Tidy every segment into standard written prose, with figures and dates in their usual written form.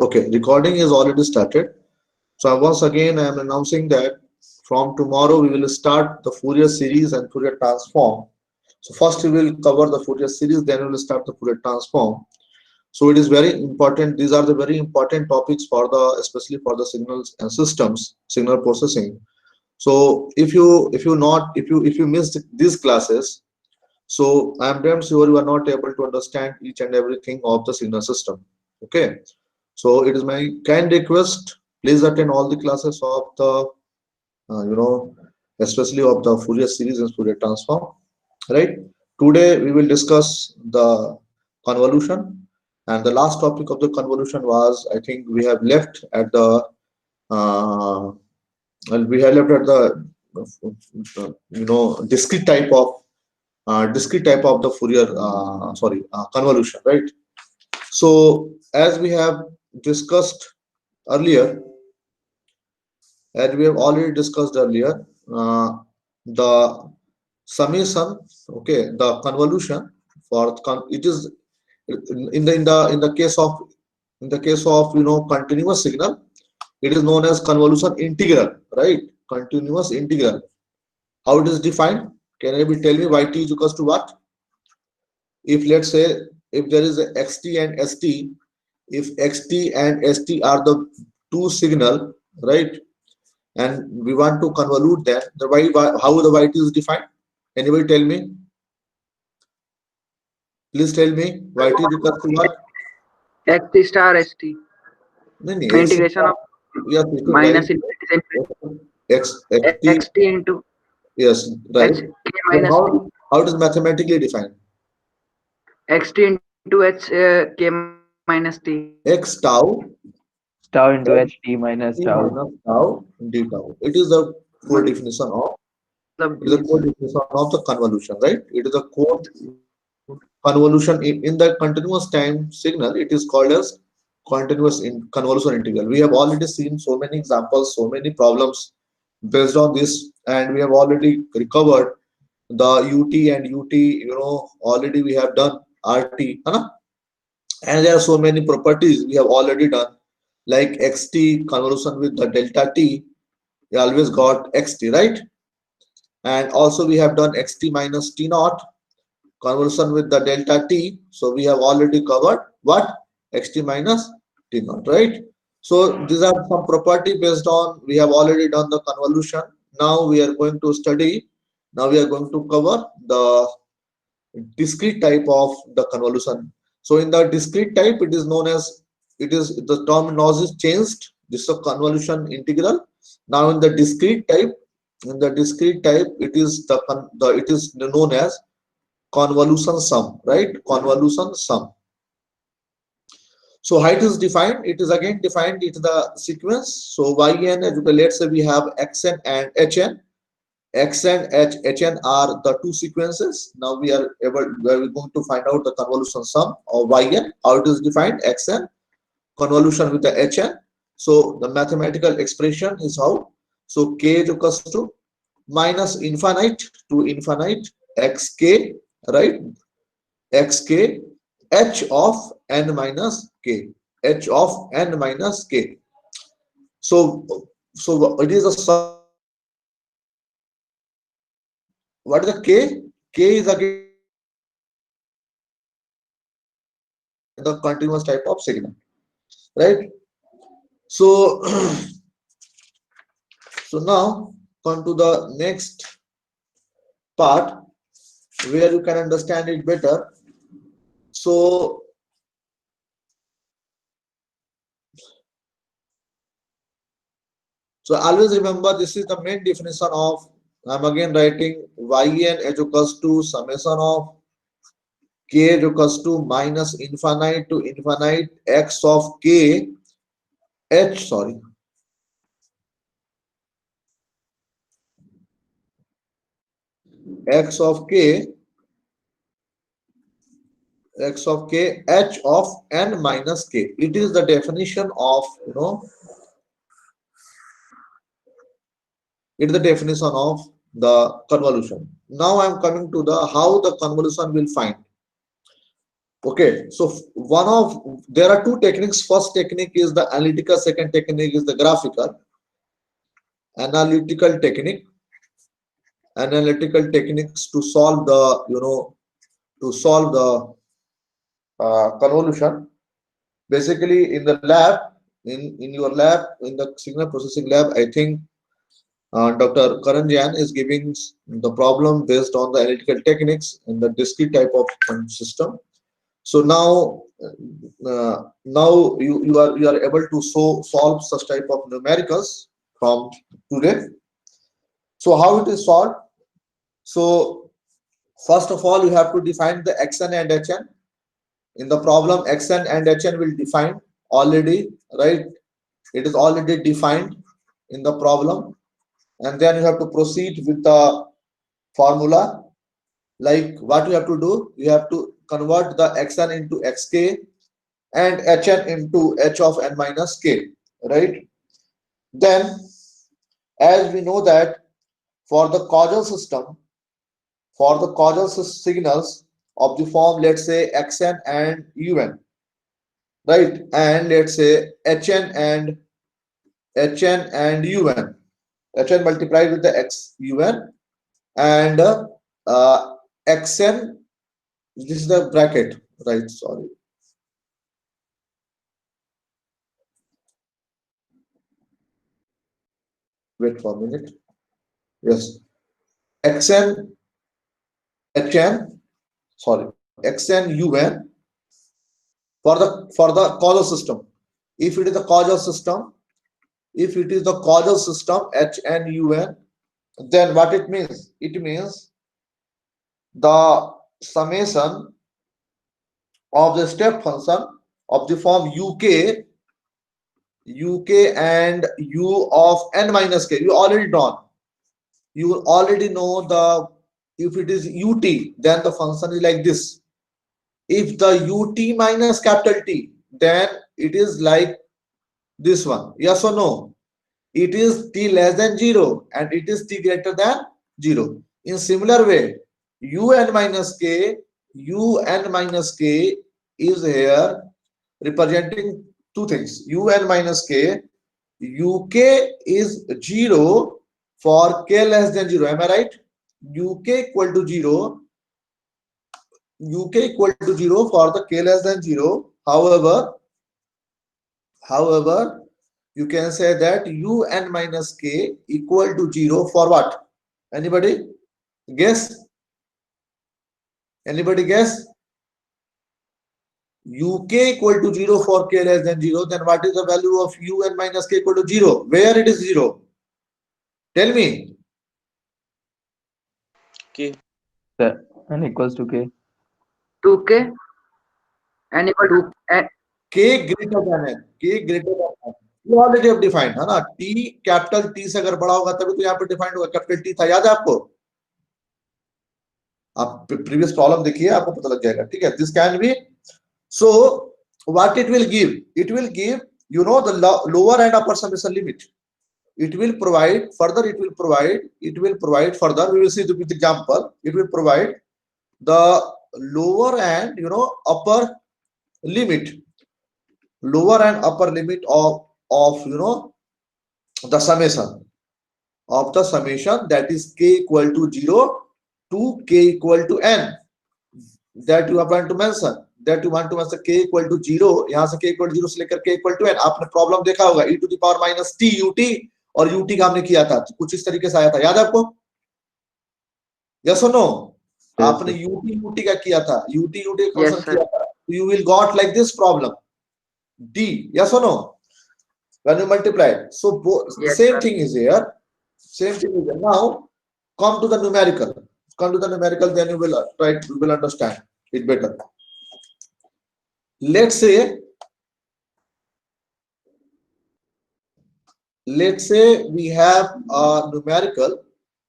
Okay, recording is already started. So once again, I am announcing that from tomorrow we will start the Fourier series and Fourier transform. So first we will cover the Fourier series, then we will start the Fourier transform. So it is very important. These are the very important topics for the, especially for the signals and systems, signal processing. So if you missed these classes, so I am damn sure you are not able to understand each and everything of the signal system. Okay. So it is my kind request. Please attend all the classes of the, especially of the Fourier series and Fourier transform. Right. Today we will discuss the convolution, and the last topic of the convolution was, I think we have left at the uh, we have left at the discrete type of the Fourier convolution, right? So as we have discussed earlier, as we have already discussed earlier, the summation, okay, the convolution for it is in the case of continuous signal, it is known as convolution integral, right? Continuous integral. How it is defined? Can you tell me y t is equals to what? If let's say if there is a xt and st, if xt and st are the two signal, right, and we want to convolute them, the how the yt is defined? Anybody tell me? Please tell me yt is equals to what? xt star st No, no, x integration of yes, it is right. minus infinity xt xt into yes, right. h k So minus t how it is mathematically defined? xt into h k minus t X tau Tau into plus ht minus t tau. minus tau d tau. It is the core multiplication definition of the it is a base. core definition of the convolution, right? It is a core convolution in the continuous time signal. It is called as continuous in convolution integral. We have already seen so many examples, so many problems based on this, and we have already recovered the ut and ut. Already we have done rt, huh? And there are so many properties we have already done, like xt convolution with the delta t. We always got xt, right? And also we have done xt minus t naught convolution with the delta t. So we have already covered what? Xt minus t naught, right? So these are some property based on we have already done the convolution. Now we are going to study. Now we are going to cover the discrete type of the convolution. So in the discrete type, it is known as, it is the terminology is changed. This is a convolution integral. Now in the discrete type, it is it is known as convolution sum, right? Convolution sum. So how it is defined? It is again defined into the sequence. So yn, let's say we have xn and hn. X and hn are the two sequences. Now we're going to find out the convolution sum of yn. How it is defined? Xn convolution with the hn. So the mathematical expression is how? So k is equals to minus infinite to infinite xk, right? Xk h of n minus k, h of n minus k. So it is a sum. What is the k? K is again the continuous type of signal, right? So so now come to the next part where you can understand it better. So always remember, this is the main definition of, I'm again writing yn is equals to summation of k is equals to minus infinite to infinite x of k h, sorry, x of k h of n minus k. It is the definition of, it is the definition of the convolution. Now I am coming to the how the convolution will find. Okay, so there are two techniques. First technique is the analytical, second technique is the graphical. Analytical technique, analytical techniques to solve the, to solve the convolution. Basically, in the lab, in your lab, in the signal processing lab, I think Dr. Karan Jain is giving the problem based on the analytical techniques in the discrete type of system. So now you are able to solve such type of numericals from today. So how it is solved? So first of all, you have to define the xn and hn. In the problem, xn and hn will define already, right? It is already defined in the problem, and then you have to proceed with the formula. Like what you have to do, you have to convert the xn into xk and hn into h of n minus k, right? Then, as we know that for the causal system, for the causal signals of the form, let's say xn and un, right? And let's say hn and un, hn multiplied with the x un, and xn, this is the bracket, right? Sorry. Wait for a minute. Yes. xn hn, sorry, xn un for the causal system. If it is the causal system, if it is the causal system h n u n, then what it means? It means the summation of the step function of the form uk and u of n minus k. You already know the, if it is ut, then the function is like this. If the ut minus capital T, then it is like this one. Yes or no? It is t less than 0 and it is t greater than 0. In similar way, un minus k is here representing two things. Un minus k, uk is 0 for k less than 0. Am I right? uk equal to 0, uk equal to 0 for the k less than 0. However, you can say that un minus k equal to 0 for what? Anybody guess? Anybody guess? uk equal to 0 for k less than 0. Then what is the value of un minus k equal to 0? Where it is 0? Tell me. K. N equals to K. 2k n equal to K greater than n. K greater than n. You already have defined, है ना? T capital T से अगर बड़ा होगा तभी तो यहाँ पे डिफाइंड होगा. कैपिटल T था, याद है आपको? आप प्रीवियस प्रॉब्लम देखिए, आपको पता लग जाएगा. ठीक है? This can be. So what it will give? It will give, the lower and upper summation limit. It will provide further. It will provide further. We will see with example. It will provide the lower and upper limit, lower and upper limit of the summation that is k equal to 0 to k equal to n, that you are going to mention. That you want to mention k equal to 0. यहाँ से k equal to 0 से लेकर k equal to n. आपने problem देखा होगा, e to the power minus t ut, और ut का हमने किया था कुछ इस तरीके से आया था. याद है आपको? यस और नो? आपने ut का किया था, ut का फंक्शन किया था. You will got like this problem d. Yes or no? When you multiply. So Yes, same sir. thing is here. Same thing is here. Now come to the numerical. Come to the numerical, then you will understand it better. Let's say we have a numerical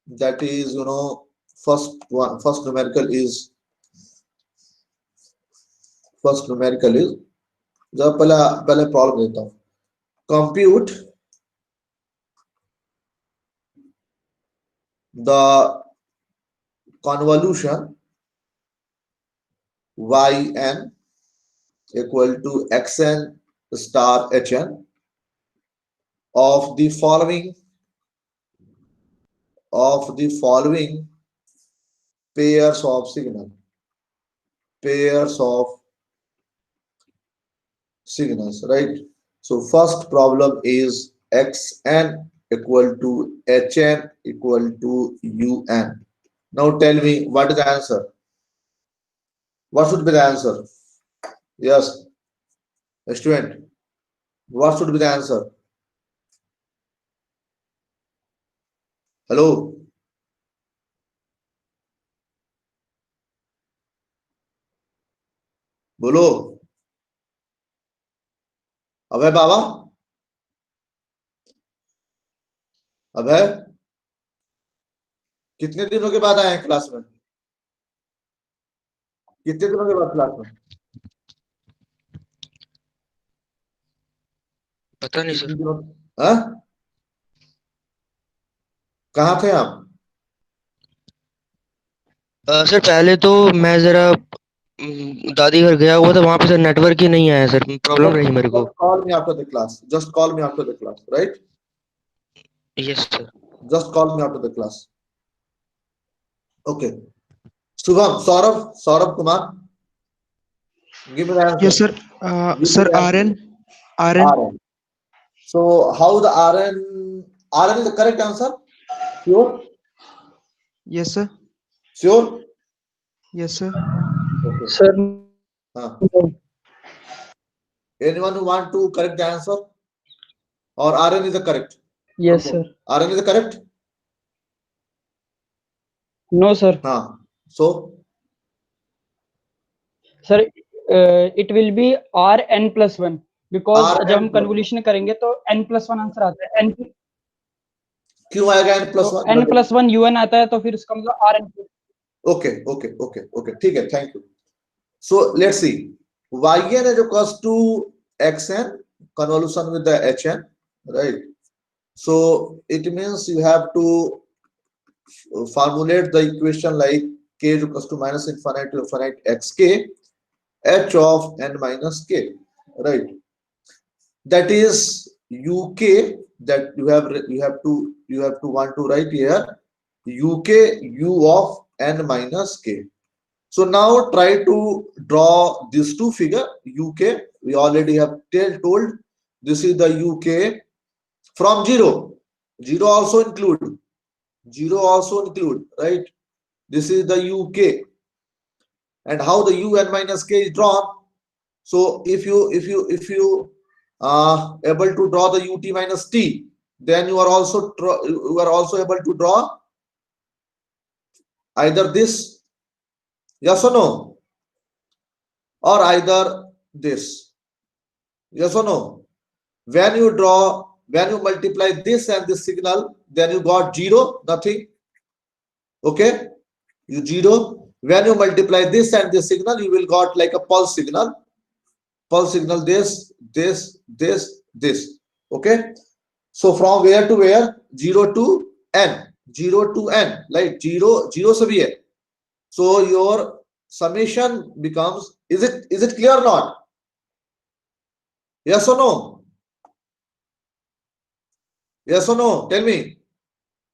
that is, first numerical is जब पहले problem देता हूं. Compute the convolution yn equal to xn star hn of the following pairs of signals, right? So first problem is xn equal to hn equal to un. Now tell me what is the answer? What should be the answer? Yes, student. What should be the answer? Hello. बोलो अभय बाबा अभय कितने दिनों के बाद आए हैं class में कितने दिनों के बाद क्लास में पता नहीं सर। हाँ कहाँ थे आप सर पहले तो मैं जरा दादी घर गया हुआ था, वहां पे सर नेटवर्क ही नहीं आया सर, प्रॉब्लम रही मेरे को। call me after the class just call me after the class right yes sir. just call me after the class okay Shubham Saurabh Kumar give me the answer Yes, sir. Give me Sir, the answer. RN so how the RN is the correct answer sure Yes, sir. sure Yes, sir. okay Sir, anyone who want to correct the answer or RN is the correct yes, sir. RN is the correct No, sir. so Sir, it will be Rn plus 1 because Rn जब हम plus convolution करेंगे तो n plus 1 answer आता है n क्यों आएगा n plus तो 1 n plus 1 un आता है तो फिर उसका मतलब Rn okay ठीक है thank you so let's see yn is equals to xn convolution with the hn right so it means you have to formulate the equation like k is equals to minus infinite to infinite xk h of n minus k right that is uk that you have to want to write here uk u of n minus k. So now try to draw these two figure uk we already have told this is the uk from 0 also include right this is the uk and how the un minus k is drawn so if you able to draw the ut minus t then you are also able to draw either this yes or no or either this yes or no when you multiply this and this signal then you got 0 nothing okay you 0 when you multiply this and this signal you will got like a pulse signal this okay so from where to where 0 to n like 0 sabhi hai so your summation becomes is it clear or not yes or no tell me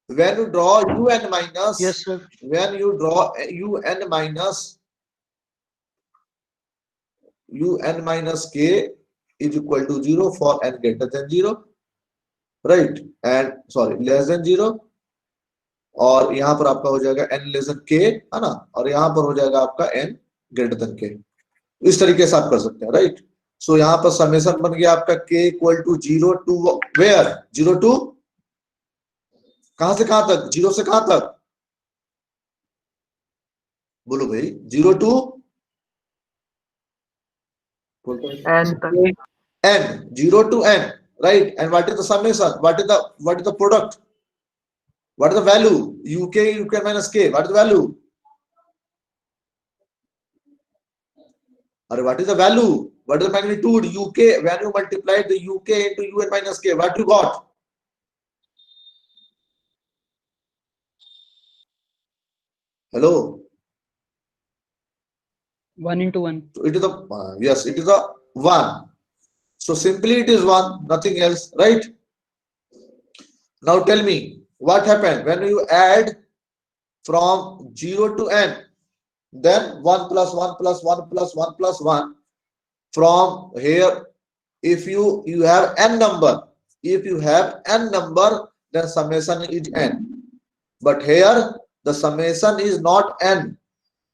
when you draw un minus yes sir. when you draw un minus k is equal to 0 for n greater than 0 right and sorry less than 0 और यहाँ पर आपका हो जाएगा n less than k है ना और यहाँ पर हो जाएगा आपका n ग्रेटर देन k इस तरीके से आप कर सकते हैं राइट सो यहाँ पर समेशन बन गया आपका k equal to 0 to where 0 to कहां से कहां तक 0 से कहां तक बोलो भाई 0 to n 0 to n right and what is the summation what is the product what is the value uk minus k what is the value or what is the value what is the magnitude uk when you multiply the uk into un minus k what you got hello 1 into 1. So it is a yes, it is a 1. So simply it is 1, nothing else, right? Now tell me what happened when you add from 0 to n, then 1 plus 1 plus 1 plus 1 plus 1. From here, if you have n number, if you have n number, then summation is n. But here the summation is not n,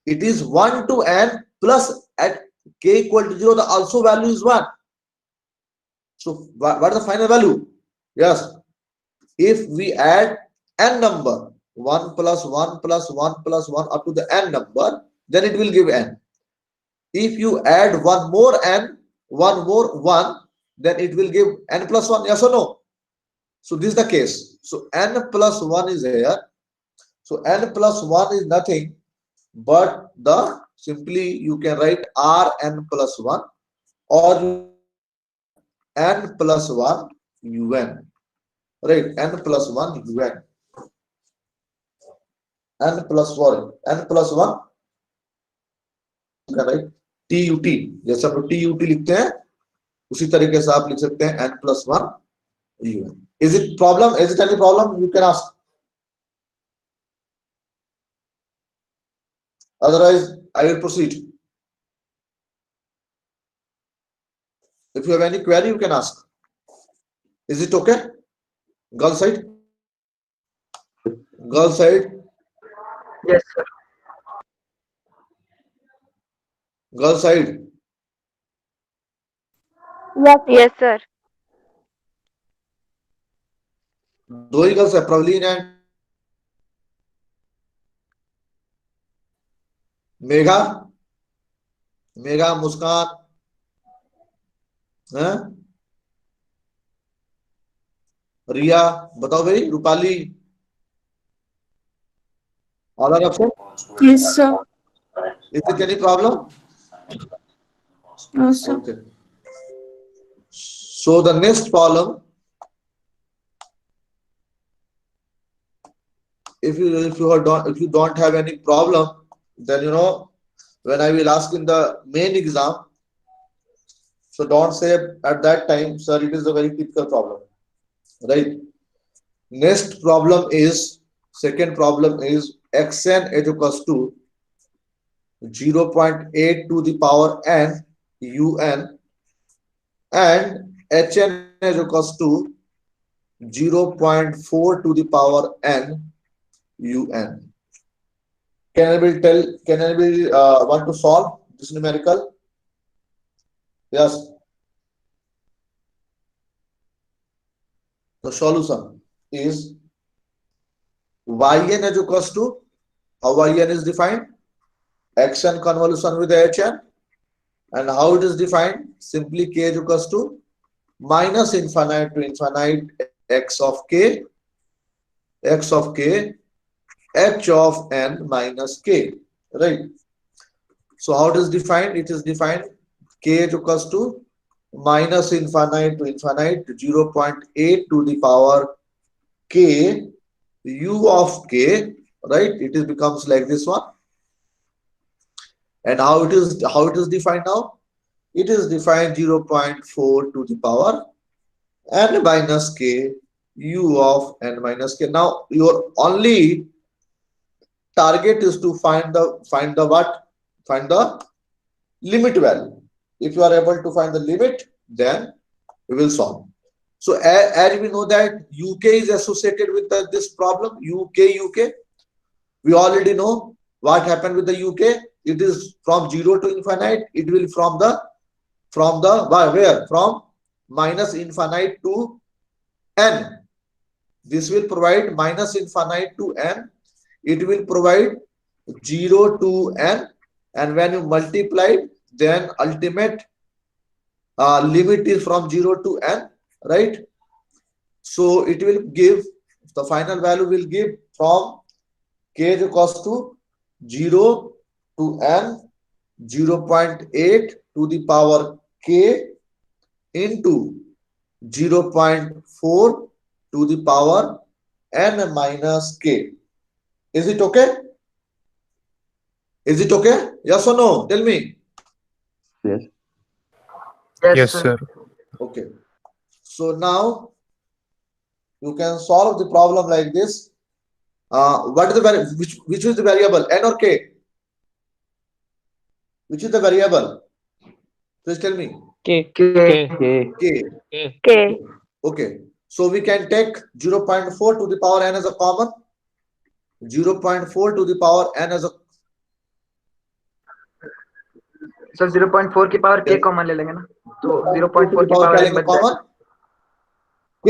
it is 1 to n plus at k equal to 0 the also value is 1. So what is the final value? Yes, if we add n number, 1 plus 1 plus 1 plus 1 up to the n number, then it will give n. If you add one more n, one more 1, then it will give n plus 1, yes or no? So this is the case. So n plus 1 is here. So n plus 1 is nothing but the simply you can write Rn plus 1 or n plus 1 un, right? N plus 1 un, n plus 1 you can write tut, जैसे हम लोग tut लिखते हैं उसी तरीके से आप लिख सकते हैं n plus 1 un. Is it problem? Is it any problem? You can ask. Otherwise, I will proceed. If you have any query, you can ask. Is it okay? Girl side? Girl side? Yes, sir. Girl side? Yes, sir. दो ही girls है, प्रवलीन and Megha. Megha, मुस्कान, हैं? रिया, बताओ भाई. Rupali, all are absent? Yes, sir. Is it any problem? No, sir. Okay. So the next problem, if you don't have any problem, then you know when I will ask in the main exam, so don't say at that time, sir, it is a very typical problem, right? Next problem is, second problem is xn is equals to 0.8 to the power n un and hn is equals to 0.4 to the power n un. Can anybody want to solve this numerical? Yes. The solution is yn is equals to, how yn is defined? Xn convolution with hn. And how it is defined? Simply k is equals to minus infinite to infinite x of k h of n minus k, right? So how it is defined? It is defined k is equals to minus infinite to infinite 0.8 to the power k u of k, right? It is becomes like this one. And how it is defined now? It is defined 0.4 to the power n minus k u of n minus k. Now your only target is to find the limit value. If you are able to find the limit, then we will solve. So as we know that uk is associated with this problem, uk, we already know what happened with the uk. It is from 0 to infinite. It will from minus infinite to n. This will provide minus infinite to n. It will provide 0 to n, and when you multiply, then ultimate limit is from 0 to n, right? So it will give, the final value will give from k is equals to 0 to n 0.8 to the power k into 0.4 to the power n minus k. Is it okay? Is it okay? Yes or no? Tell me. Yes. Yes, sir. Okay. So now you can solve the problem like this. What is the which is the variable, n or k? Which is the variable? Please tell me. K. K. K. K. Okay. So we can take 0.4 to the power n as a common. 0.4 to the power n as a sir 0.4 की power k common ले लेंगे ना, तो 0.4 की क्या power n लेंगे बच common? k.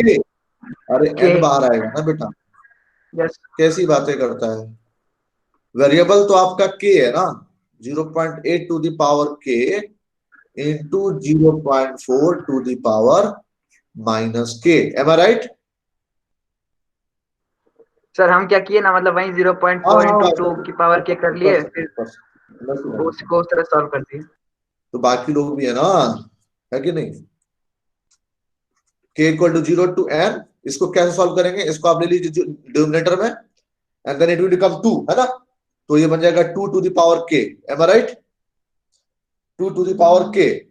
अरे K. n बाहर आएगा ना बेटा, जाएगा। यस कैसी बातें करता है? वेरिएबल तो आपका k है ना, 0.8 to the power k into 0.4 to the power minus k. Am I right? Sir हम क्या किए ना, मतलब वही 0.4 into 2 की पावर k कर लिए, फिर उसको उस तरह सॉल्व कर दिए। तो बाकी लोग भी है ना, है कि नहीं? k equal to 0 to n, इसको कैसे सॉल्व करेंगे? इसको आप ले लीजिए डिनोमिनेटर में, and then it will become 2, है ना? तो ये बन जाएगा 2 to the power k. Am I right? 2 to the power k.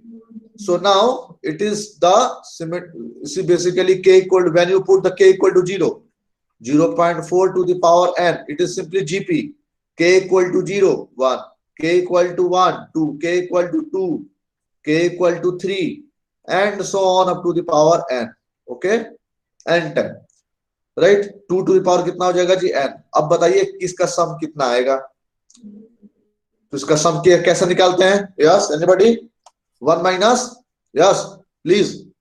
So now it is the see basically k equal to, when you put the k equal to 0, 0.4 to the power n, it is simply gp. K equal to 0, 1, k equal to 1, 2, k equal to 2, k equal to 3, and so on up to the power n. Okay, n time, right? 2 to the power कितना हो जाएगा जी? n. अब बताइए किसका सम कितना आएगा? तो इसका सम कैसे निकालते हैं? Yes, anybody? 1 minus, yes please,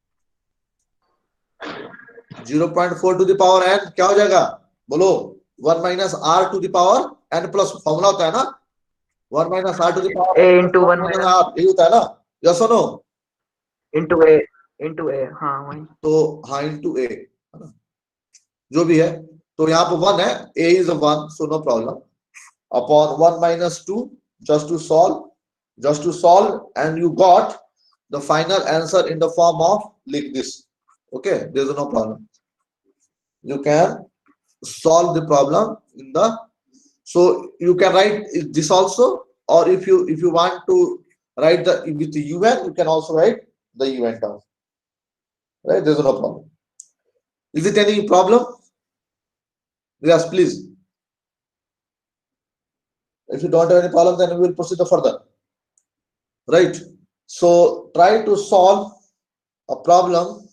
0.4 to the power n क्या हो जाएगा? बोलो। 1 minus r to the power n plus, formula होता है ना, 1 minus r to the power a into 1 r, यही होता है ना? यस और नो? into a, हाँ वही। तो हाँ इंटू a, है ना, जो भी है। तो यहाँ पे 1 है, a is a 1, so no problem, upon 1 minus 2, just to solve, and you got the final answer in the form of like this. Okay, there's no problem. You can solve the problem in the, so you can write this also, or if you want to write the with the un, you can also write the un term, right? There's no problem. Is it any problem? Yes, please. If you don't have any problem, then we will proceed further, right? So try to solve a problem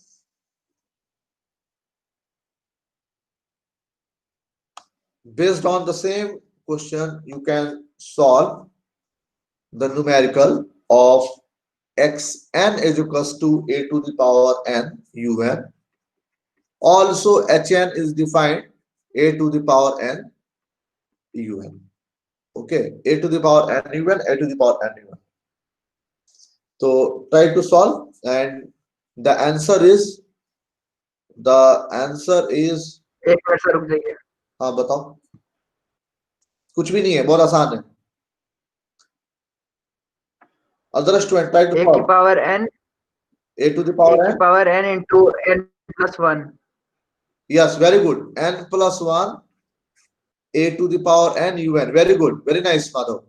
based on the same question. You can solve the numerical of xn is equals to a to the power n un. Also hn is defined a to the power n un. Okay, a to the power n un, a to the power n un. So try to solve, and the answer is एक minute sir रुक जाइए। हाँ बताओ। कुछ भी नहीं है, बहुत आसान है। Other student try to a solve. की power n, A to the power a n. की power n into n plus 1. Yes, very good. N plus 1, a to the power n un. Very good. Very nice, Madhav.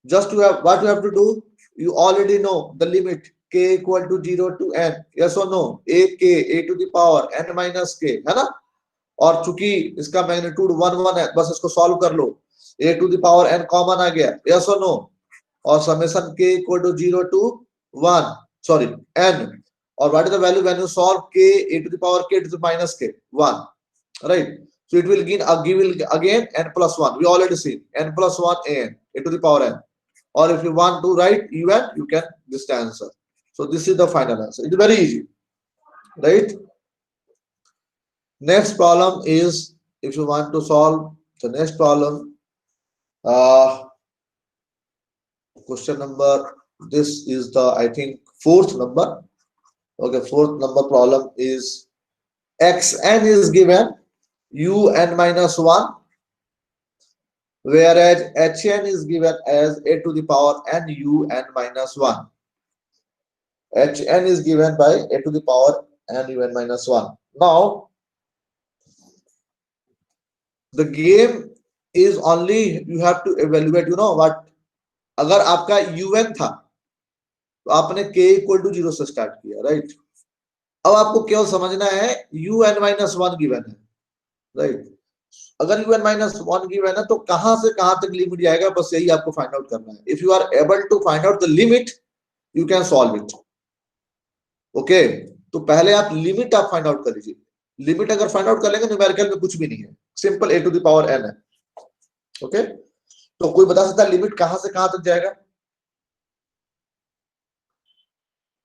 Just to have, what you have to do, you already know the limit k equal to 0 to n. Yes or no? A to the power n minus k, है ना? और चूंकि इसका magnitude 1 1 है, बस इसको solve कर लो। a to the power n common आ गया, yes or no? और summation k equal to 0 to 1, sorry, n. और what is the value when you solve k a to the power k to the minus k? 1, right? So it will give again n plus 1. We already seen n plus 1 an a to the power n. Or if you want to write un, you can this the answer. So this is the final answer. It's very easy, right? Next problem is, if you want to solve the next problem, question number, this is the, I think, 4th number. Okay, 4th number problem is xn is given un minus 1, whereas hn is given as a to the power n un minus 1. Hn is given by a to the power n un minus 1. Now, the game is only, you have to evaluate, you know what, अगर आपका un था तो आपने k equal to 0 से start किया, right. अब आपको केवल समझना है un-1 गिवन है, राइट। अगर un-1 गिवन है तो कहां से कहां तक लिमिट जाएगा, बस यही आपको फाइंड आउट करना है। If you are able to find out the limit you can solve it. Okay, तो पहले आप लिमिट आप फाइंड आउट कर लीजिए। लिमिट अगर फाइंड आउट कर लेंगे न्यूमेरिकल में कुछ भी नहीं है, simple a to the power n है। ओके, तो कोई बता सकता है लिमिट कहां से कहां तक जाएगा?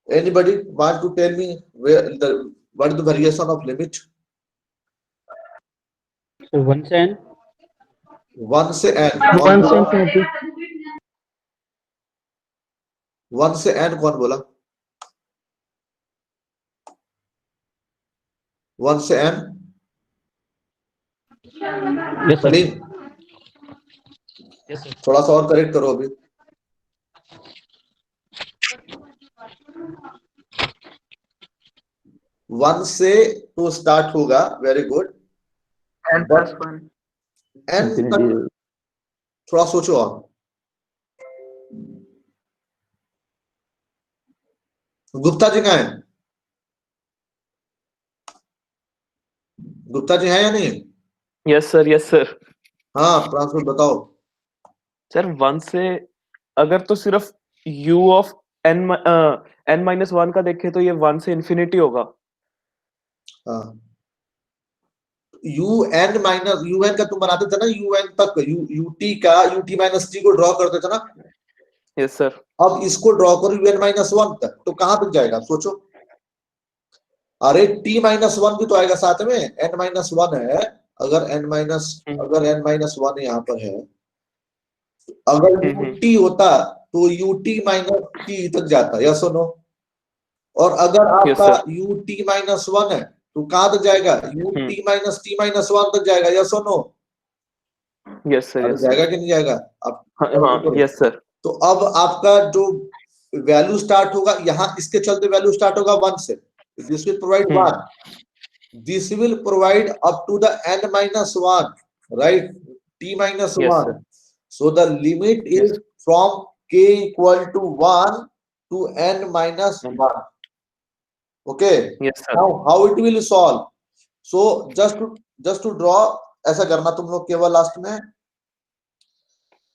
Anybody want to tell me what is the variation of limit? So 1 से n. 1 से n 1 से infinity. 1 से n कौन बोला? 1 से n Yes sir. Salim, Yes sir. थोड़ा सा और करेक्ट करो अभी। 1 से तो स्टार्ट होगा, वेरी गुड। n+1 n तक Infinity. थोड़ा सोचो और। गुप्ता जी कहाँ है? गुप्ता जी है या नहीं? Yes sir. हाँ ट्रांसफर बताओ। सर 1 से अगर तो सिर्फ u ऑफ n-1 का देखे तो ये 1 से इंफिनिटी होगा। हाँ, un का तुम बनाते थे ना, un तक ut का ut माइनस t को ड्रॉ करते थे ना। Yes sir. अब इसको ड्रॉ करो un-1 तक, तो कहां तक जाएगा सोचो। अरे t-1 भी तो आएगा साथ में, n-1 है। अगर n-1 यहाँ पर है, अगर ut होता तो ut-t तक जाता, यस और नो। और अगर आपका ut-1 है तो कहां तक जाएगा? ut-t-1 तक जाएगा, यस और नो। Yes sir. जाएगा कि नहीं जाएगा? आप हाँ यस सर। तो अब आपका जो वैल्यू स्टार्ट होगा यहाँ, इसके चलते वैल्यू स्टार्ट होगा 1 से। This will provide 1, this will provide up to the n-1, right, t-1। So the limit is from k equal to 1 to n-1। Okay, now how it will solve? So just to draw, ऐसा करना तुम लोग केवल last में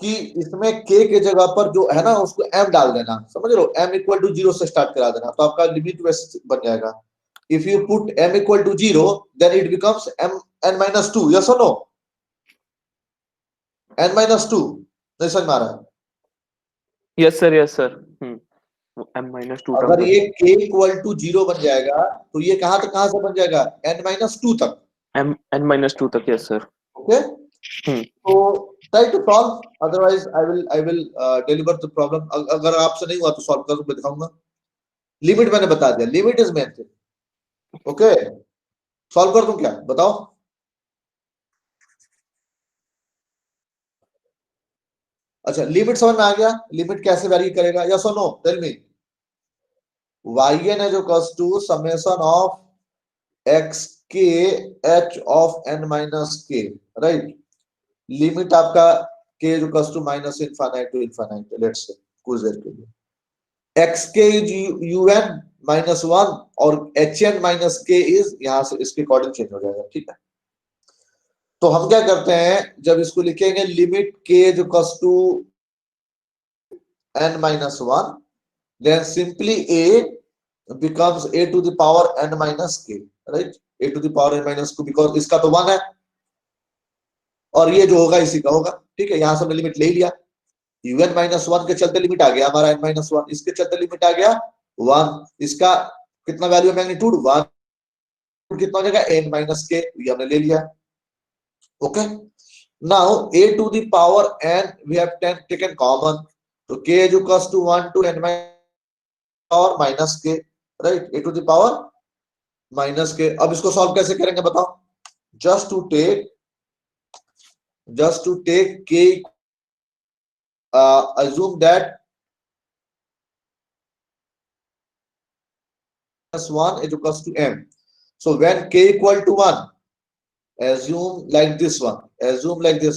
कि इसमें k के जगह पर जो है ना उसको m डाल देना, समझ लो, m इक्वल टू 0 से स्टार्ट करा देना, तो आपका लिमिट वैसे बन जाएगा। If you put m equal to 0 then it becomes n-2, yes और नो? n-2 नहीं समझ में आ रहा है? Yes sir. m-2 अगर ये k इक्वल टू 0 बन जाएगा तो ये कहां से बन जाएगा? n-2 तक, n-2 तक, यस सर। ओके। तो try to solve, otherwise I will deliver the problem। अगर आपसे नहीं हुआ तो सॉल्व कर दिखाऊंगा। लिमिट मैंने बता दिया, limit is main thing. Okay, solve कर दूं क्या, बताओ? अच्छा, लिमिट समझ में आ गया? लिमिट कैसे वैरी करेगा, यस और नो? टेल मी। yn है जो equals to summation of xk h of n-k, right. Limit आपका k जो equals to minus infinite to infinite, let's say कुछ देर के लिए xk इज un-1 और hn-k इज, यहां से इसके अकॉर्डिंग चेंज हो जाएगा, ठीक है। तो हम क्या करते हैं, जब इसको लिखेंगे लिमिट k जो equals to n-1, then simply a becomes a to the power n-k, right? a to the power n-k, because इसका तो 1 है और ये जो होगा इसी का होगा, ठीक है। यहां से हमने लिमिट ले लिया, un-1 के चलते लिमिट आ गया हमारा n-1, इसके चलते लिमिट आ गया 1, इसका कितना वैल्यू है, मैग्नीट्यूड 1, कितना हो जाएगा n-k, ये हमने ले लिया। Okay, now a to the power n we have taken common, तो k is equals to 1 to n power minus k, right, a to the power minus k। अब इसको सॉल्व कैसे करेंगे बताओ? just to take k, assume that -1 is equals to m, so when k equal to 1, assume like this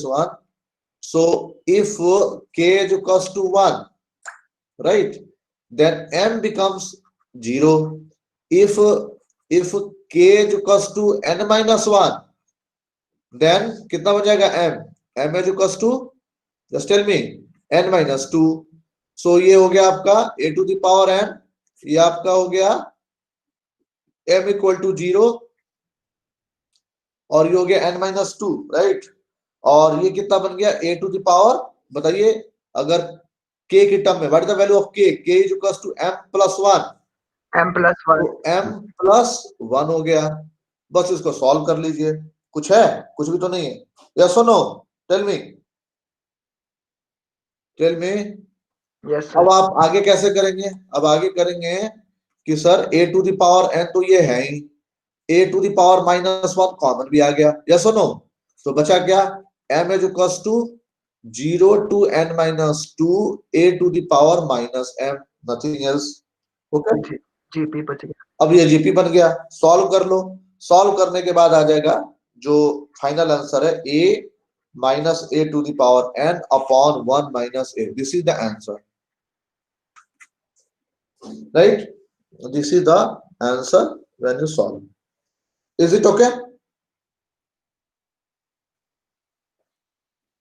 one, so if k is equals to 1, right, then m becomes 0. If k is equals to n minus 1, then कितना बन जाएगा m is equals to, just tell me, n minus 2. so ये हो गया आपका a to the power n, ये आपका हो गया m equal to 0, और ये हो गया n minus 2, राइट. और ये कितना बन गया a to the power, बताइए अगर k की टर्म में, what is the value of k? k is equals to m plus 1. m plus 1. तो m plus 1 हो गया. बस इसको सॉल्व कर लीजिए. कुछ है? कुछ भी तो नहीं है. यस और नो? Tell me. Yes अब sir. आप आगे कैसे करेंगे? अब आगे करेंगे कि sir a to the power n तो ये है ही, a to the power minus 1 common भी आ गया. यस और नो? तो बचा क्या? m is equals to 0 to n minus 2 a to the power minus m, nothing else. Okay, GP बच गया. अब ये जीपी बन गया. सॉल्व कर लो. सॉल्व करने के बाद आ जाएगा जो फाइनल आंसर है a minus a to the power n upon 1 minus a. This is the answer, right? This is the answer when you solve. Is it okay?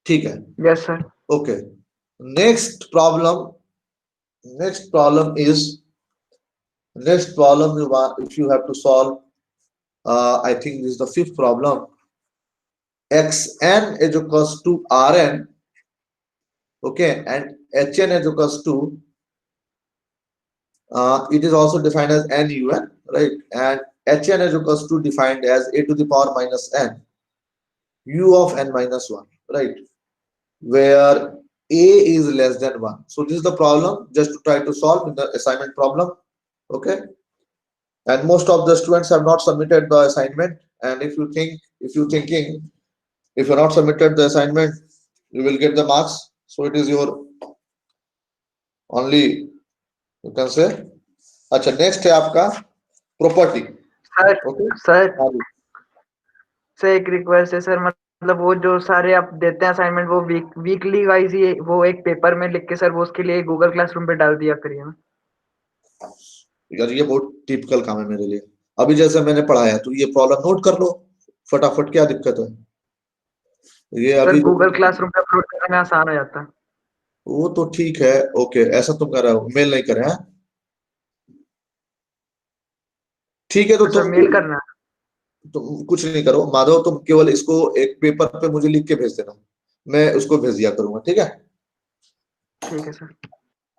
ठीक है. Yes sir. Okay. Next problem is, next problem you want, if you have to solve, I think this is the fifth problem. xn is equals to rn, okay, and hn is equals to, it is also defined as nun, right, and hn is equals to defined as a to the power minus n u of n minus 1, right, where a is less than 1. So this is the problem, just to try to solve in the assignment problem. Okay, and most of the students have not submitted the assignment, and if you're thinking if you're not submitted the assignment you will get the marks, so it is your only, you can say. अच्छा, next है आपका property. Sir. Okay, Sir. Sir एक request है sir, मतलब वो जो सारे आप देते हैं असाइनमेंट वो वीकली वाइज ही वो एक पेपर में लिख के सर वो उसके लिए गूगल क्लासरूम पे डाल दिया करिए ना. यार ये बहुत टिपिकल काम है मेरे लिए. अभी जैसे मैंने पढ़ाया तो ये प्रॉब्लम नोट कर लो फटाफट, क्या दिक्कत है? ये अभी गूगल क्लासरूम पे अपलोड करने में आसान हो जाता है. वो तो ठीक है. ओके, ऐसा तुम कर रहे हो, मेल नहीं कर रहे हैं? ठीक है, तो सर मेल करना है. तुम कुछ नहीं करो माधव, तुम केवल इसको एक पेपर पे मुझे लिख के भेज देना, मैं उसको भेज दिया करूंगा. ठीक है? ठीक है सर.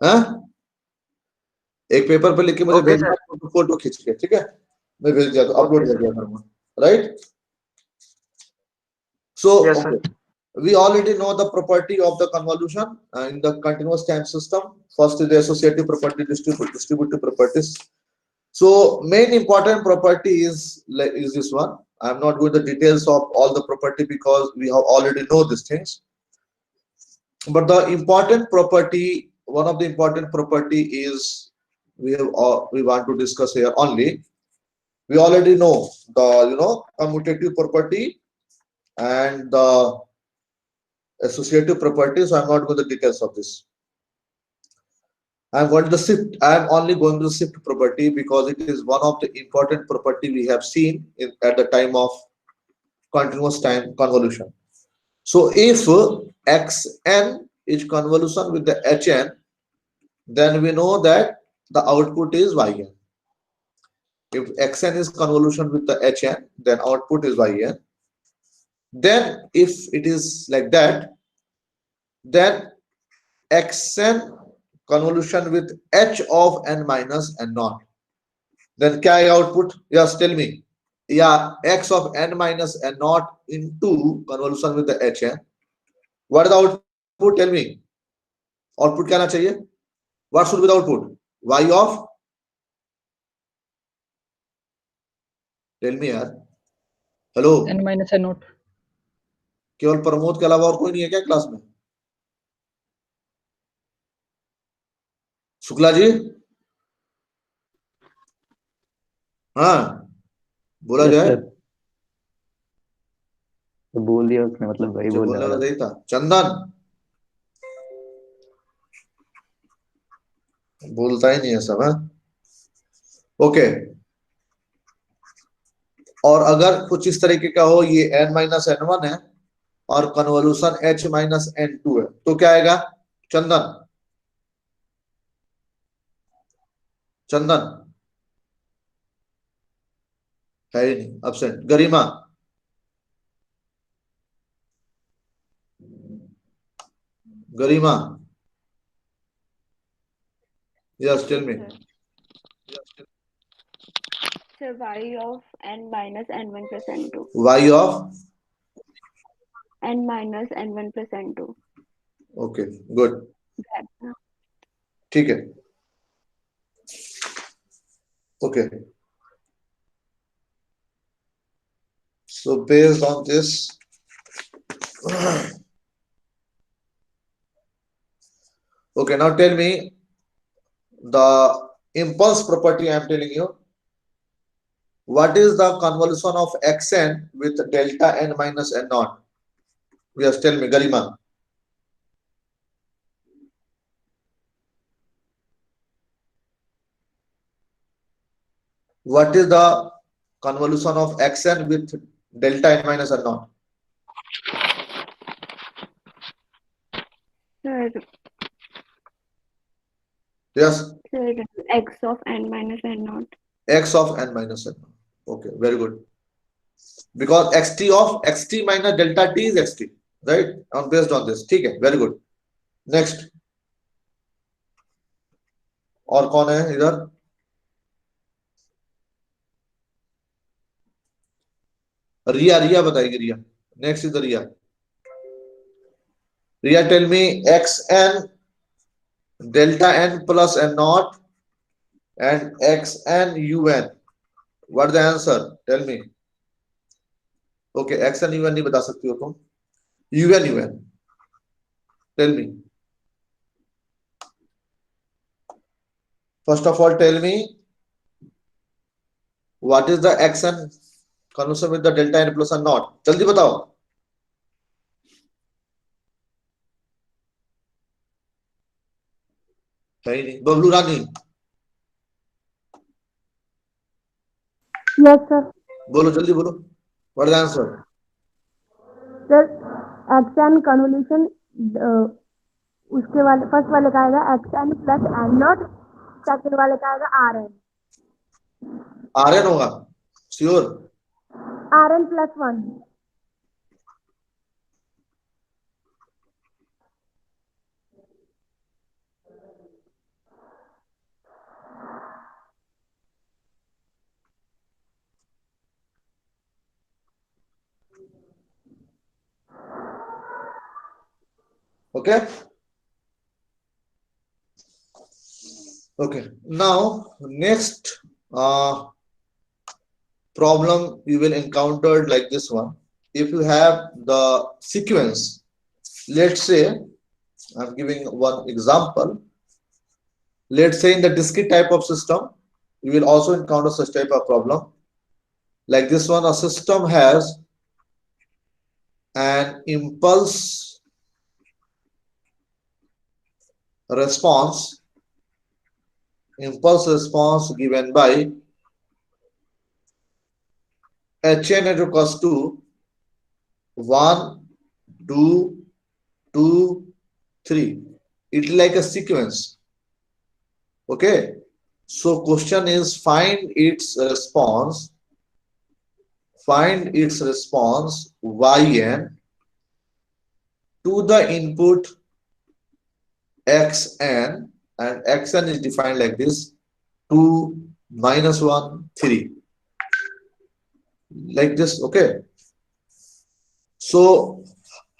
हाँ, एक पेपर पे लिख के मुझे भेजना, फोटो खींच के. ठीक है, मैं भेज दिया, अपलोड कर दिया करूंगा. Right? So we already know the property of the convolution in the continuous time system. First is the associative property, distributive properties. So main important property is this one. I am not going to the details of all the property because we have already know these things. But the important property, one of the important property is we want to discuss here only. We already know the commutative property and the associative property. So I'm not going to the details of this. I'm going to the shift. I'm only going to the shift property because it is one of the important property we have seen at the time of continuous time convolution. So if xn is convolution with the hn, then we know that the output is yn. If xn is convolution with the hn, then output is yn. Then if it is like that, then xn convolution with h of n minus n naught, then क्या है output? Yes, tell me. Yeah, x of n minus n naught into convolution with the hn. What is the output? Tell me. Output क्या आना चाहिए? What should be the output? Y of, tell me यार. Hello. n minus n naught. केवल प्रमोद के अलावा और कोई नहीं है क्या क्लास में? शुक्ला जी, हाँ बोला जाए. तो बोल दिया उसने, मतलब वही बोल रहा था. था. चंदन, भूलता ही नहीं है सब है। ओके, और अगर कुछ इस तरीके का हो, ये n-n1 है और कन्वोल्यूशन h-n2 है, तो क्या आएगा? चंदन, चंदन है ही नहीं, absent. Garima, Garima, yes tell me. Sir, y of n minus n1 plus n2. y of N minus n1 plus n2. Okay good, That. ठीक है। Okay, so based on this okay, now tell me the impulse property I am telling you. What is the convolution of xn with delta n minus n naught? Yes, tell me, Garima. What is the convolution of xn with delta n minus n naught? Sir, Yes, sir, x of n minus n naught. x of n minus n naught. Okay, very good. Because xt of xt minus delta t is xt, right? And based on this, ठीक है, very good. Next, और कौन है इधर? रिया, रिया बताएगी Riya. Next is Riya. Riya, tell me xn delta n plus n naught and xn un. What is the answer? Tell me. Okay, xn un नहीं बता सकती हो तुम। un. Tell me. First of all, tell me what is the xn convolution with the delta n plus n naught. जल्दी बताओ। है ही नहीं। बबलू रानी, Yes, sir. बोलो जल्दी बोलो। What is the answer? Sir, xn convolution उसके वाले फर्स्ट वाले का आएगा xn plus n naught, second वाले का आएगा rn. rn होगा sure? rn plus 1. Okay. Okay. Now next problem you will encounter like this one. If you have the sequence, let's say I'm giving one example. Let's say in the discrete type of system, you will also encounter such type of problem. Like this one, a system has an impulse response given by Hn equals to 1, 2, 2, 3. It's like a sequence. Okay. So question is find its response yn to the input xn, and xn is defined like this: 2, -1, 3, like this. Okay, so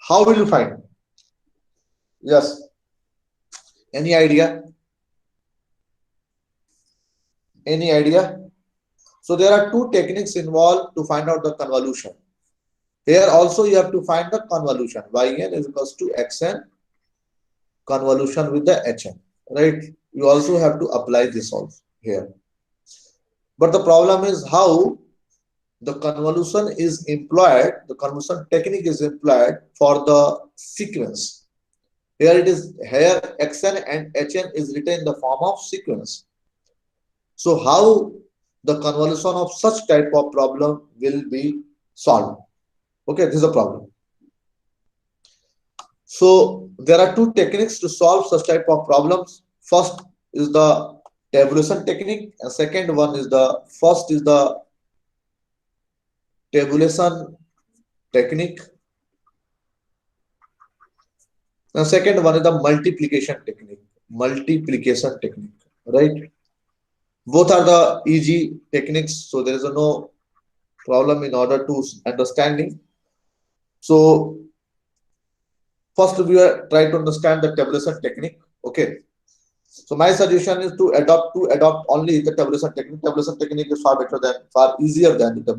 how will you find? Yes, any idea? So there are two techniques involved to find out the convolution. Here also you have to find the convolution. Yn is equals to xn convolution with the hn, right? You also have to apply this also here. But the problem is how the convolution is employed, the convolution technique is employed for the sequence. Here it is, here xn and hn is written in the form of sequence. So how the convolution of such type of problem will be solved? Okay, this is a problem. So there are two techniques to solve such type of problems. First is the tabulation technique, and second one is the tabulation technique. The second one is the multiplication technique. Right? Both are the easy techniques, so there is no problem in order to understanding. So first we are trying to understand the tabulation technique. Okay. So my suggestion is to adopt only the tabulation technique. Tabulation technique is far easier than the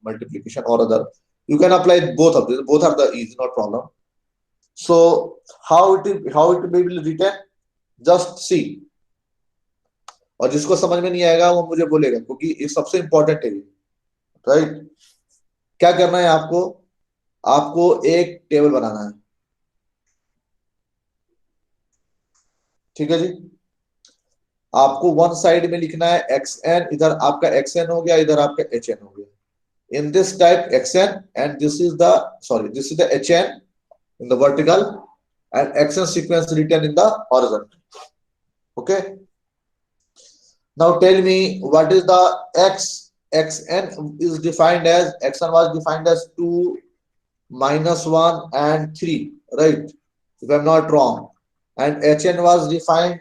multiplication or other. You can apply both of these. Both are the easy, not problem. So how it will be written? Just see. और जिसको समझ में नहीं आएगा वो मुझे बोलेगा, क्योंकि ये सबसे इंपॉर्टेंट है, राइट? क्या करना है आपको? आपको एक टेबल बनाना है, ठीक है जी? आपको वन साइड में लिखना है xn, इधर आपका xn हो गया, इधर आपका hn हो गया. In this type xn and this is the hn in the vertical and xn sequence written in the horizontal. Okay. Now tell me what is the xn is defined as, xn was defined as 2, -1 and 3, right? If I'm not wrong. And hn was defined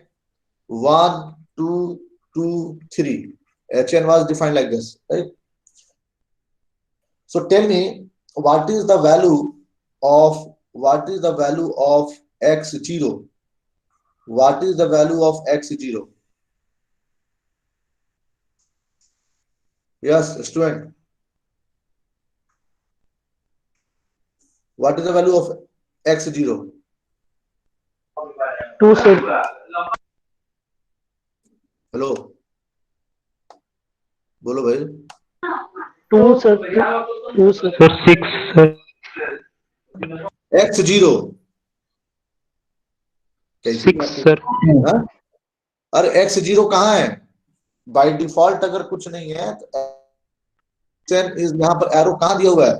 1, 2, 2, 3. hn was defined like this, right? So tell me what is the value of x0? What is the value of x0? Yes, student. What is the value of x0? 2, sir. Hello. बोलो भाई. 2, sir. 2, sir. Sir, 6, sir. x0. 6, sir. हाँ? अरे x0 कहाँ है? By default अगर कुछ नहीं है तो इस यहाँ पर एरो कहाँ दिया हुआ है?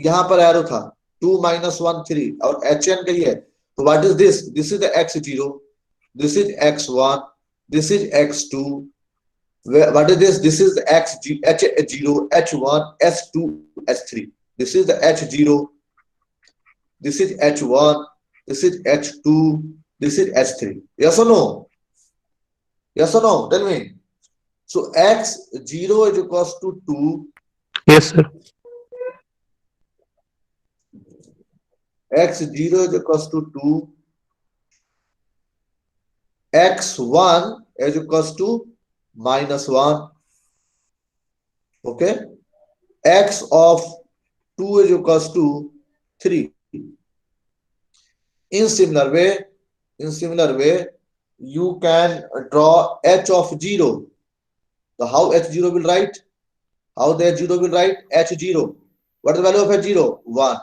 यहाँ पर एरो था 2, -1, 3 और hn कही है. तो what is this? This is the x0, this is x1, this is x2. What is this? This is the h0, h1, h2, h3. This is the h0. This is h1. This is h2. This is h3. Yes or no? Yes or no? Tell me. So x0 is equals to 2. Yes, sir. x0 is equals to 2. x1 is equals to -1. Okay. X of 2 is equals to 3. In similar way, you can draw h of 0. So how h0 will write? How the h0 will write? h0. What is the value of h0? 1.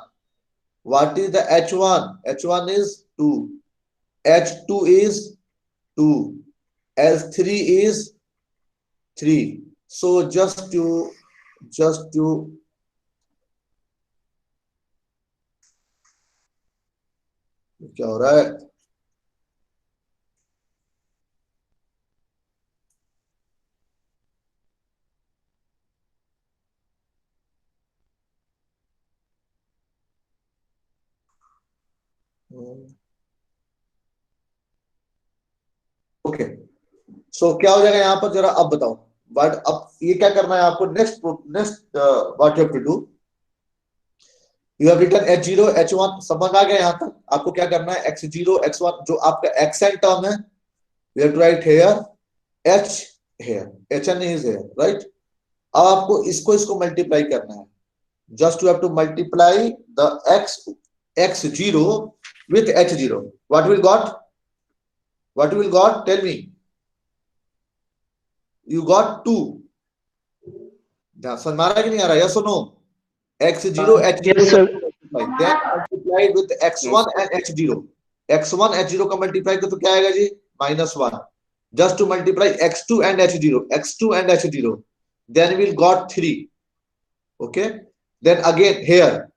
What is the h1? h1 is 2. h2 is 2. h3 is 3. So just to क्या हो रहा है? Okay. सो क्या हो जाएगा यहाँ पर, जरा अब बताओ. बट अब ये क्या करना है आपको? Next what you have to do, you have written h0 h1. समझ आ गया यहाँ तक? आपको क्या करना है? x0 x1 जो आपका xn टर्म है, we have to write here h here, hn is here, right? अब आपको इसको मल्टीप्लाई करना है. Just you have to multiply the x0 with h0. What will got? Tell me. You got 2. समझ में आ रहा है कि नहीं आ रहा? Yes or no? x0 h0. Yes, sir. then multiplied with x1 and h0. x1 h0 का multiply कर तो क्या आएगा जी? -1. Just to multiply x2 and h0, then we'll got 3. Okay. Then again here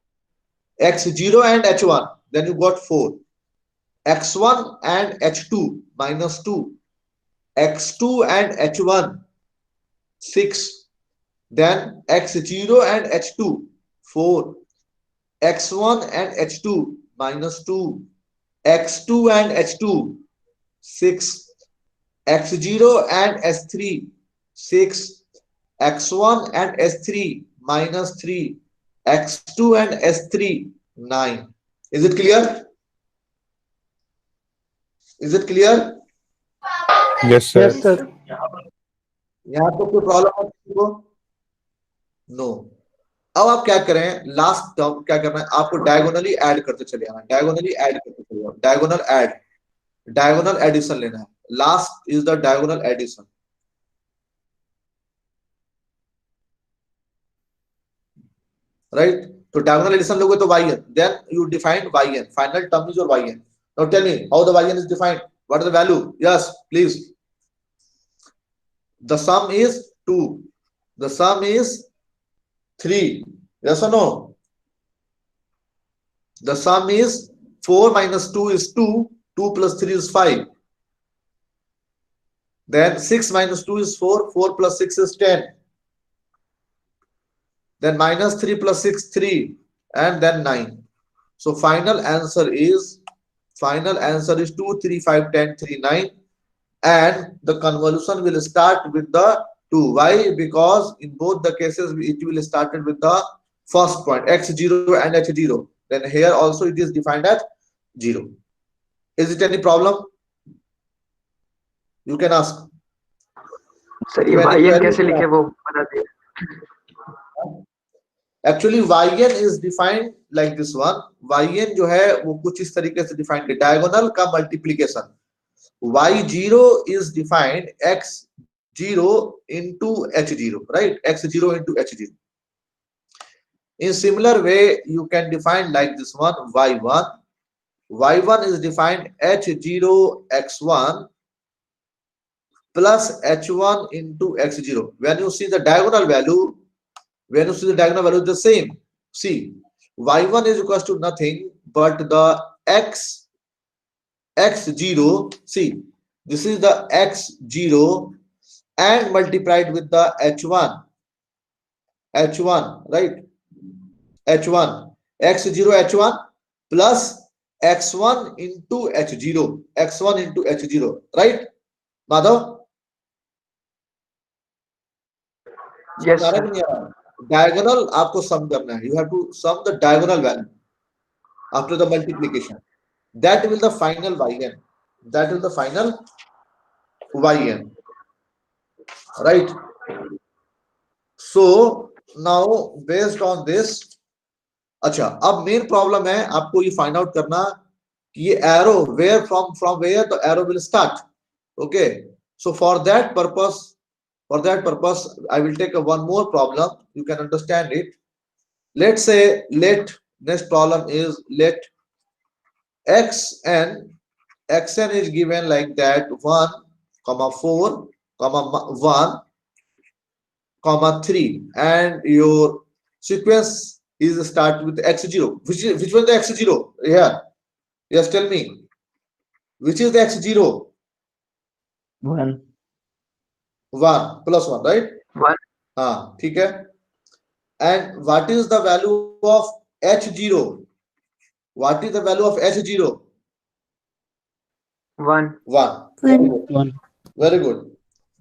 x0 and h1, then you got 4. x1 and h2 -2. x2 and h1 6. Then x0 and h2 4. x1 and h2 -2. x2 and h2 6. x0 and s3 6. x1 and s3 -3. x2 and s3 9. Is it clear? Is it clear? Yes, sir. Yes, sir. यहाँ तो कोई problem है किसी को? No. अब आप क्या करें? लास्ट टर्म क्या करना है? आपको डायगोनली ऐड करते चले आना. डायगोनली ऐड करते चले आना. डायगोनल ऐड, डायगोनल एडिशन लेना है. Last is the diagonal addition. Right? तो डायगोनल एडिशन लोगे तो yn, then you define yn. Final term is your yn. Now tell me how the yn is defined. What is the value? Yes, please. The sum is 2. The sum is 3. Yes or no? The sum is 4 minus 2 is 2. 2 plus 3 is 5. Then 6 minus 2 is 4. 4 plus 6 is 10. Then minus 3 plus 6, 3. And then 9. So final answer is 2, 3, 5, 10, 3, 9. And the convolution will start with the 2. Why? Because in both the cases it will start with the first point x0 and h0. Then here also it is defined as 0. Is it any problem? You can ask. Sir ये yn कैसे लिखे वो बता दीजिए. Actually yn is defined like this one. yn जो है वो कुछ इस तरीके से defined है. Diagonal का multiplication. y0 is defined x0 into h0, right? x0 into h0. In similar way, you can define like this one, y1. y1 is defined h0 x1 plus h1 into x0. When you see the diagonal value, is the same. See, y1 is equals to nothing but the x0. See, this is the x0 and multiplied with the h1, right? h1, x0 h1 plus x1 into h0, right? Madhav? Yes, diagonal आपको sum करना है. You have to sum the diagonal value after the multiplication. That will the final yn. That is the final yn. Right? So now based on this, अच्छा अब main problem है आपको ये find out करना कि ये arrow where from where the arrow will start. Okay, so for that purpose I will take one more problem. You can understand it. Let's say next problem is let xn is given like that 1, 4, 1, 3, and your sequence is start with x0. Which one is the x0 here? Yes, tell me. Which is the x0? 1. 1 plus 1, right? 1. हाँ, ठीक है. And what is the value of h0? What is the value of h0? 1. 1. Very good.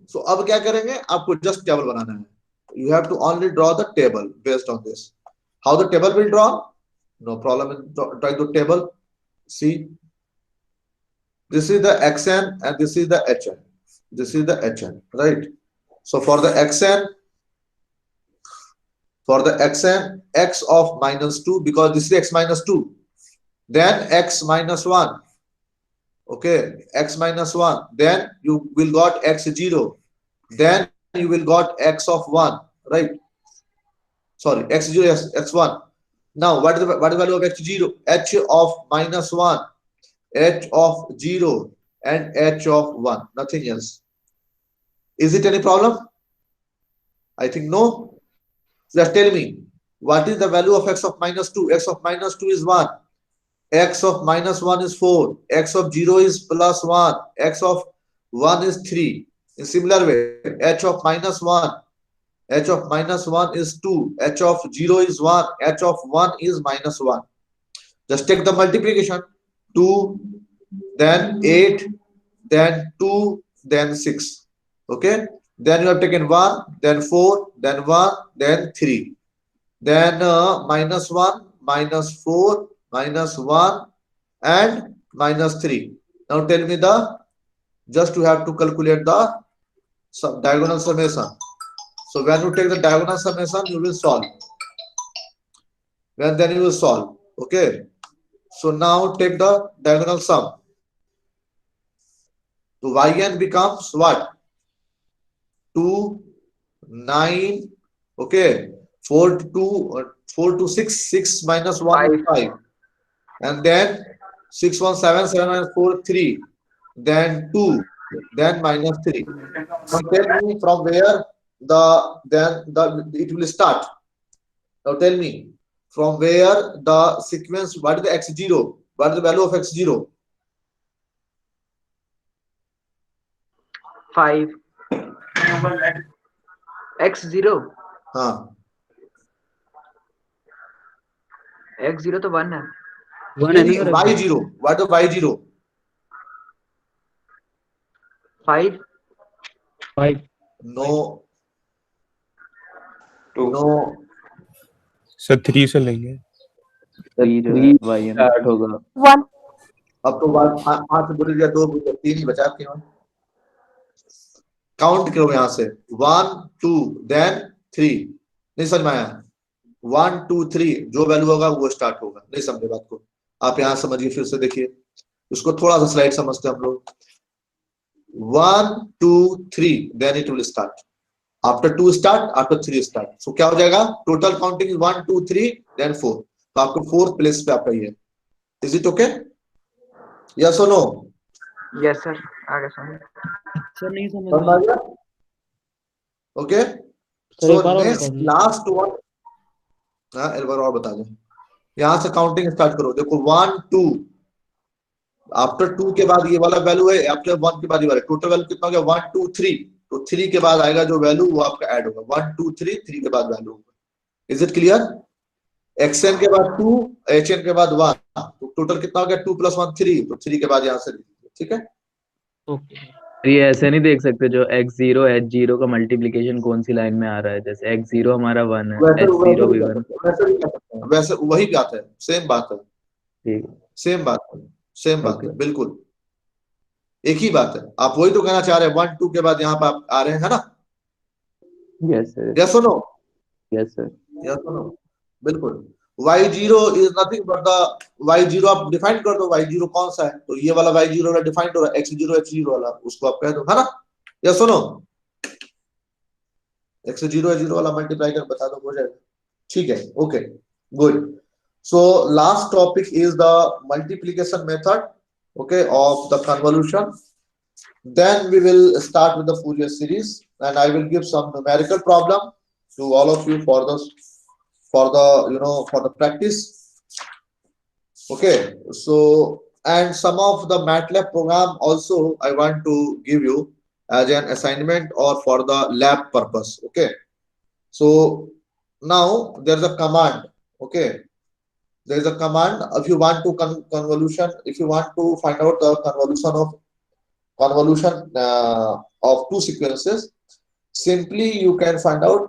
So अब क्या करेंगे? आपको just table बनाना है. You have to only draw the table based on this. How the table will draw? No problem in drawing the table. See, this is the xn and this is the hn. This is the hn, right? So for the xn, x of -2, because this is x -2, then x -1. Okay, x -1. Then you will got x0. Then you will got x of 1, right? Sorry, x0 is x1. Now, what is the value of h0? H of -1, h of 0, and h of 1. Nothing else. Is it any problem? I think no. Just tell me, what is the value of x of -2? X of -2 is 1. X of -1 is 4. X of 0 is +1. X of 1 is 3. In similar way, h of -1. H of -1 is 2. H of 0 is 1. H of 1 is -1. Just take the multiplication. 2, then 8, then 2, then 6. Okay? Then you have taken 1, then 4, then 1, then 3. Then -1, -4, -1, and -3. Now tell me just you have to calculate the diagonal summation. So when you take the diagonal summation, you will solve. Then you will solve. Okay. So now take the diagonal sum. So yn becomes what? 2, 9. Okay. 4 to 6. 6 minus 1 is 5. And then 6, 1, 7, 7, 9, 4, 3. Then 2. Then -3. Now tell me from where it will start. Now tell me from where the sequence, what is the x0? What is the value of x0? 5. x0 x0 तो 1 है. y0. What is the y0? 5. No. No. Sir 3 से लेंगे। 3 start होगा। 1 अब तो बात 5 से बोल दिया, 2 3 ही बचा आपके वहां। काउंट करो यहां से 1 2 देन 3। नहीं समझ में आया? 1 2 3 जो वैल्यू होगा वो स्टार्ट होगा। नहीं समझे बात को? आप यहां समझिए, फिर से देखिए उसको, थोड़ा सा स्लाइड समझते हैं हम लोग। 1 2 3 then it will start. After 2 start, after 3 start. So क्या हो जाएगा? Total counting is 1 2 3 then 4। तो आपको 4th प्लेस पे आपका ये। Is it okay? यस और नो? यस सर, आगे समझ। सर नहीं समझ में आया। Okay, so next last one. हाँ, एक बार और बता दो। यहां से काउंटिंग स्टार्ट करो। देखो 1 2, आफ्टर 2 के बाद ये वाला वैल्यू है, आफ्टर 1 के बाद ये वाला। टोटल वैल्यू कितना हो गया? 1 2 3। तो 3 के बाद आएगा जो वैल्यू, वो आपका ऐड होगा। 1 2 3, 3 के बाद वैल्यू होगा। Is it clear? xn के बाद 2, hn के बाद 1। तो टोटल कितना हो गया? 2 + 1 3। तो 3 के बाद यहां से, ठीक है? ओके। ये ऐसे नहीं देख सकते जो x0 h0 का मल्टीप्लिकेशन कौन सी लाइन में आ रहा है? जैसे x0 हमारा 1 है, h0 भी 1। वैसे वही बात है, सेम बात है। ठीक, सेम बात है, सेम बात है, बिल्कुल एक ही बात है। आप वही तो कहना चाह रहे हैं, 1 2 के बाद यहाँ पे आप आ रहे हैं, है ना? यस सर, यस और नो? यस सर, यस और नो? बिल्कुल। y0 is nothing but the y0। आप डिफाइन कर दो y0 कौन सा है। तो ये वाला y0 वाला डिफाइन हो रहा है, x0 h0 वाला, उसको आप कह दो, है ना? यस और नो? x0 h0 वाला मल्टीप्लाई कर बता दो, हो जाएगा। ठीक है, okay, good. So last topic is the multiplication method, okay, of the convolution. Then we will start with the Fourier series, and I will give some numerical problem to all of you for the for the practice. Okay, so and some of the MATLAB program also I want to give you as an assignment or for the lab purpose. Okay, so now there's a command. Okay, there is a command. If you want to convolution, if you want to find out the convolution of two sequences, simply you can find out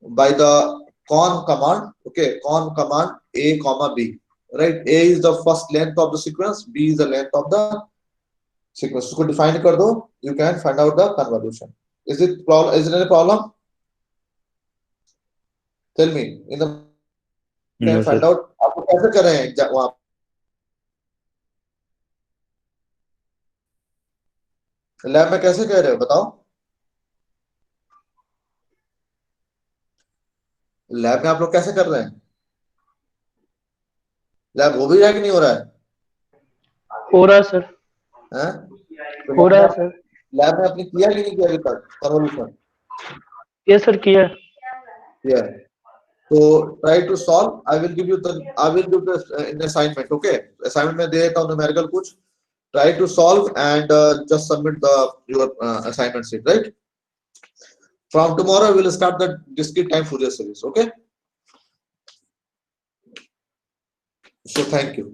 by the con command. Okay, con command a comma b, right? A is the first length of the sequence, b is the length of the sequence. So define kar do, you can find out the convolution. Is it any problem? Tell me in the can find out। आपको कैसे कर रहे हैं वहां? Lab में कैसे कह रहे हो बताओ? लैब में आप लोग कैसे कर रहे हैं? लैब हो भी रहा है कि नहीं हो रहा है? हो रहा है सर, हैं? हो रहा है सर। लैब में आपने किया कि नहीं किया अभी तक कन्वोल्यूशन? यस सर, किया है। किया है। So try to solve. I will give the in assignment. Okay, assignment में दे देता हूँ numerical कुछ. Try to solve and just submit your assignment sheet. Right. From tomorrow we will start the discrete time Fourier series. Okay. So thank you.